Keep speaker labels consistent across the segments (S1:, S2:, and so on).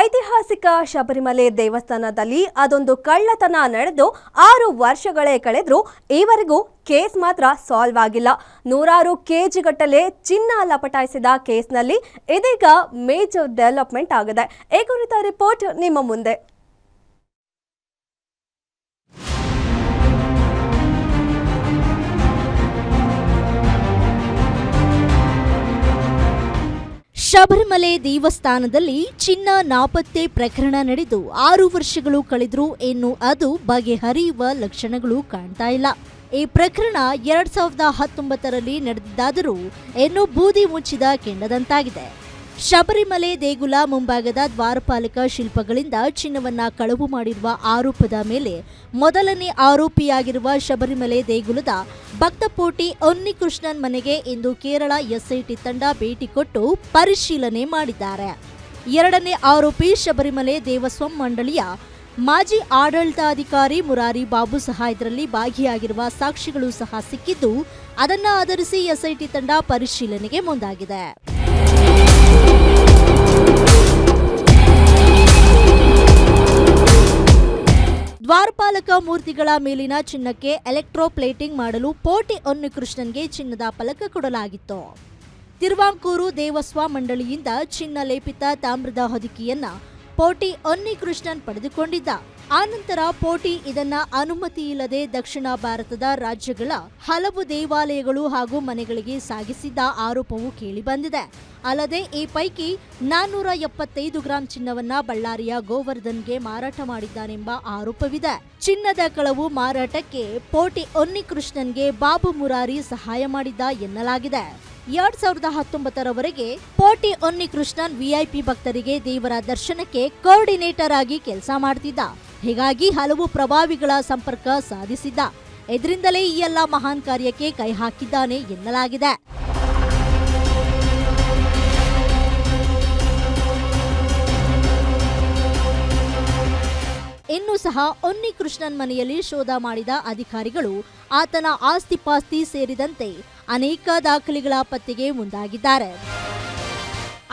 S1: ಐತಿಹಾಸಿಕ ಶಬರಿಮಲೆ ದೇವಸ್ಥಾನದಲ್ಲಿ ಅದೊಂದು ಕಳ್ಳತನ ನಡೆದು 6 ವರ್ಷಗಳೇ ಕಳೆದರೂ ಈವರೆಗೂ ಕೇಸ್ ಮಾತ್ರ ಸಾಲ್ವ್ ಆಗಿಲ್ಲ. ನೂರಾರು ಕೆಜಿಗಟ್ಟಲೆ ಚಿನ್ನ ಲಪಟಾಯಿಸಿದ ಕೇಸ್ನಲ್ಲಿ ಇದೀಗ ಮೇಜರ್ ಡೆವಲಪ್ಮೆಂಟ್ ಆಗಿದೆ. ಈ ಕುರಿತ ರಿಪೋರ್ಟ್ ನಿಮ್ಮ ಮುಂದೆ.
S2: ಶಬರಿಮಲೆ ದೇವಸ್ಥಾನದಲ್ಲಿ ಚಿನ್ನ ನಾಪತ್ತೆ ಪ್ರಕರಣ ನಡೆದು 6 ವರ್ಷಗಳು ಕಳೆದರೂ ಇನ್ನು ಅದು ಬಗೆಹರಿಯುವ ಲಕ್ಷಣಗಳು ಕಾಣ್ತಾ ಇಲ್ಲ. ಈ ಪ್ರಕರಣ 2019ರಲ್ಲಿ ನಡೆದಿದ್ದಾದರೂ ಇನ್ನು ಬೂದಿ ಮುಚ್ಚಿದ ಕೆಂಡದಂತಾಗಿದೆ. ಶಬರಿಮಲೆ ದೇಗುಲ ಮುಂಭಾಗದ ದ್ವಾರಪಾಲಕ ಶಿಲ್ಪಗಳಿಂದ ಚಿನ್ನವನ್ನ ಕಳವು ಮಾಡಿರುವ ಆರೋಪದ ಮೇಲೆ ಮೊದಲನೇ ಆರೋಪಿಯಾಗಿರುವ ಶಬರಿಮಲೆ ದೇಗುಲದ ಭಕ್ತಪೋಟಿ ಉನ್ನಿಕೃಷ್ಣನ್ ಮನೆಗೆ ಇಂದು ಕೇರಳ ಎಸ್ಐಟಿ ತಂಡ ಭೇಟಿ ಕೊಟ್ಟು ಪರಿಶೀಲನೆ ಮಾಡಿದ್ದಾರೆ. ಎರಡನೇ ಆರೋಪಿ ಶಬರಿಮಲೆ ದೇವಸ್ವಂ ಮಂಡಳಿಯ ಮಾಜಿ ಆಡಳಿತಾಧಿಕಾರಿ ಮುರಾರಿ ಬಾಬು ಸಹ ಇದರಲ್ಲಿ ಭಾಗಿಯಾಗಿರುವ ಸಾಕ್ಷಿಗಳು ಸಹ ಸಿಕ್ಕಿದ್ದು, ಅದನ್ನ ಆಧರಿಸಿ ಎಸ್ಐಟಿ ತಂಡ ಪರಿಶೀಲನೆಗೆ ಮುಂದಾಗಿದೆ. ದ್ವಾರಪಾಲಕ ಮೂರ್ತಿಗಳ ಮೇಲಿನ ಚಿನ್ನಕ್ಕೆ ಎಲೆಕ್ಟ್ರೋಪ್ಲೇಟಿಂಗ್ ಮಾಡಲು ಪೋಟಿ ಉನ್ನಿಕೃಷ್ಣನ್ಗೆ ಚಿನ್ನದ ಫಲಕ ಕೊಡಲಾಗಿತ್ತು. ತಿರುವಾಂಕೂರು ದೇವಸ್ವ ಮಂಡಳಿಯಿಂದ ಚಿನ್ನ ಲೇಪಿತ ತಾಮ್ರದ ಹೊದಿಕೆಯನ್ನ ಪೋಟಿ ಉನ್ನಿಕೃಷ್ಣನ್ ಪಡೆದುಕೊಂಡಿದ್ದ. ಆನಂತರ ಪೋಟಿ ಇದನ್ನ ಅನುಮತಿ ಇಲ್ಲದೆ ದಕ್ಷಿಣ ಭಾರತದ ರಾಜ್ಯಗಳ ಹಲವು ದೇವಾಲಯಗಳು ಹಾಗೂ ಮನೆಗಳಿಗೆ ಸಾಗಿಸಿದ್ದ ಆರೋಪವು ಕೇಳಿಬಂದಿದೆ. ಅಲ್ಲದೆ ಈ ಪೈಕಿ 475 ಗ್ರಾಂ ಚಿನ್ನವನ್ನ ಬಳ್ಳಾರಿಯ ಗೋವರ್ಧನ್ಗೆ ಮಾರಾಟ ಮಾಡಿದ್ದಾನೆಂಬ ಆರೋಪವಿದೆ. ಚಿನ್ನದ ಕಳವು ಮಾರಾಟಕ್ಕೆ ಪೋಟಿ ಉನ್ನಿಕೃಷ್ಣನ್ಗೆ ಬಾಬು ಮುರಾರಿ ಸಹಾಯ ಮಾಡಿದ್ದ ಎನ್ನಲಾಗಿದೆ. 2019ರವರೆಗೆ ಪೋಟಿ ಉನ್ನಿಕೃಷ್ಣನ್ ವಿಐಪಿ ಭಕ್ತರಿಗೆ ದೇವರ ದರ್ಶನಕ್ಕೆ ಕೋಆರ್ಡಿನೇಟರ್ ಆಗಿ ಕೆಲಸ ಮಾಡ್ತಿದ್ದ. ಹೀಗಾಗಿ ಹಲವು ಪ್ರಭಾವಿಗಳ ಸಂಪರ್ಕ ಸಾಧಿಸಿದ್ದ. ಇದರಿಂದಲೇ ಈ ಎಲ್ಲ ಮಹಾನ್ ಕಾರ್ಯಕ್ಕೆ ಕೈ ಹಾಕಿದ್ದಾನೆ ಎನ್ನಲಾಗಿದೆ. ಇನ್ನೂ ಸಹ ಉನ್ನಿಕೃಷ್ಣನ್ ಮನೆಯಲ್ಲಿ ಶೋಧ ಮಾಡಿದ ಅಧಿಕಾರಿಗಳು ಆತನ ಆಸ್ತಿಪಾಸ್ತಿ ಸೇರಿದಂತೆ ಅನೇಕ ದಾಖಲೆಗಳ ಪತ್ತೆಗೆ ಮುಂದಾಗಿದ್ದಾರೆ.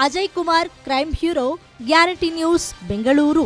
S2: Ajay Kumar, crime bureau, guarantee news, Bengaluru.